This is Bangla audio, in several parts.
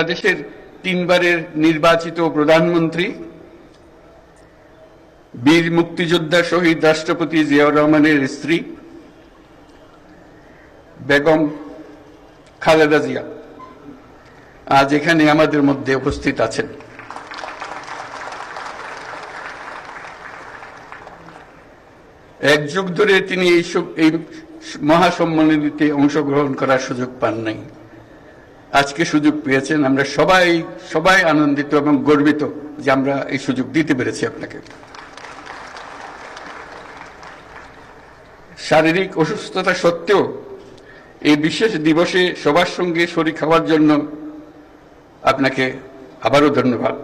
বাংলাদেশের তিনবারের নির্বাচিত প্রধানমন্ত্রী বীর মুক্তিযোদ্ধা শহীদ রাষ্ট্রপতি জিয়াউর রহমানের স্ত্রী বেগম খালেদা জিয়া আজ এখানে আমাদের মধ্যে উপস্থিত আছেন। এক যুগ ধরে তিনি এই মহাসম্মেলনীতে অংশগ্রহণ করার সুযোগ পান নাই। আজকে সুযোগ পেয়েছেন। আমরা সবাই আনন্দিত এবং গর্বিত যে আমরা এই সুযোগ দিতে পেরেছি আপনাকে। শারীরিক অসুস্থতা সত্ত্বেও এই বিশেষ দিবসে সবার সঙ্গে শরীক হওয়ার জন্য আপনাকে আবারও ধন্যবাদ।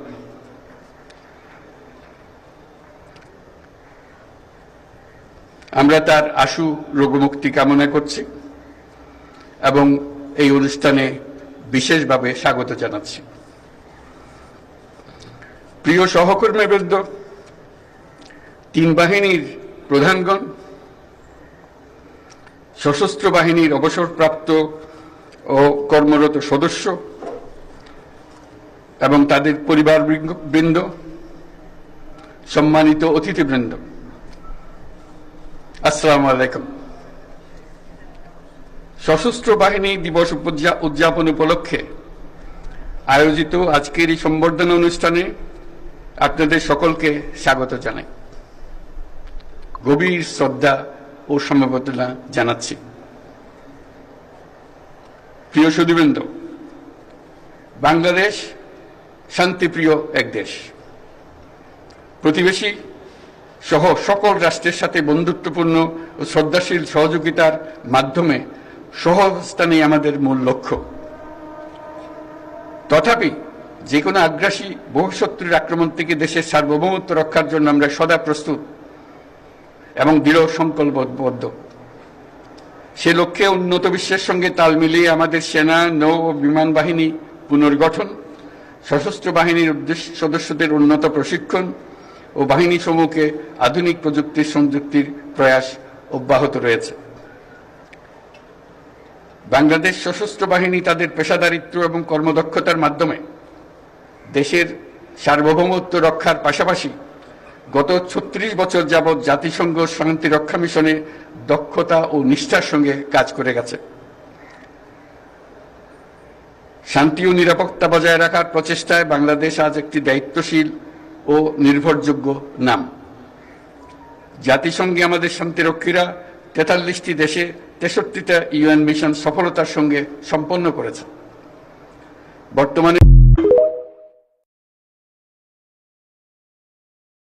আমরা তার আশু রোগমুক্তি কামনা করছি এবং এই অনুষ্ঠানে বিশেষভাবে স্বাগত জানাচ্ছি। প্রিয় সহকর্মীবৃন্দ, তিন বাহিনীর প্রধানগণ, সশস্ত্র বাহিনীর অবসরপ্রাপ্ত ও কর্মরত সদস্য এবং তাদের পরিবারবৃন্দ, সম্মানিত অতিথিবৃন্দ, আসসালামু আলাইকুম। সশস্ত্র বাহিনী দিবস উদযাপন উপলক্ষে আয়োজিত আজকের এই সম্বর্ধনা অনুষ্ঠানে আপনাদের সকলকে স্বাগত জানাই। গভীর শ্রদ্ধা ও সমবেদনা জানাচ্ছি। প্রিয় সুধীবৃন্দ, বাংলাদেশ শান্তিপ্রিয় এক দেশ। প্রতিবেশী সহ সকল রাষ্ট্রের সাথে বন্ধুত্বপূর্ণ ও শ্রদ্ধাশীল সহযোগিতার মাধ্যমে সহাবস্থানই আমাদের মূল লক্ষ্য। তথাপি যে কোনো আগ্রাসী বহুশত্রুর আক্রমণ থেকে দেশের সার্বভৌমত্ব রক্ষার জন্য আমরা সদা প্রস্তুত এবং দৃঢ় সংকল্পবদ্ধ। সে লক্ষ্যে উন্নত বিশ্বের সঙ্গে তাল মিলিয়ে আমাদের সেনা, নৌ ও বিমান বাহিনী পুনর্গঠন, সশস্ত্র বাহিনীর সদস্যদের উন্নত প্রশিক্ষণ ও বাহিনী সমূহকে আধুনিক প্রযুক্তির সংযুক্তির প্রয়াস অব্যাহত রয়েছে। বাংলাদেশ সশস্ত্র বাহিনী তাদের পেশাদারিত্ব এবং কর্মদক্ষতার মাধ্যমে দেশের সার্বভৌমত্ব রক্ষার পাশাপাশি গত ৩৬ বছর যাবৎ জাতিসংঘ শান্তি রক্ষা মিশনে দক্ষতা ও নিষ্ঠার সঙ্গে কাজ করে গেছে। শান্তি ও নিরাপত্তা বজায় রাখার প্রচেষ্টায় বাংলাদেশ আজ একটি দায়িত্বশীল ও নির্ভরযোগ্য নাম। জাতিসংঘে আমাদের শান্তিরক্ষীরা ৪৩টি দেশে ৬৩টা ইউএন মিশন সফলতার সঙ্গে সম্পন্ন করেছে। বর্তমানে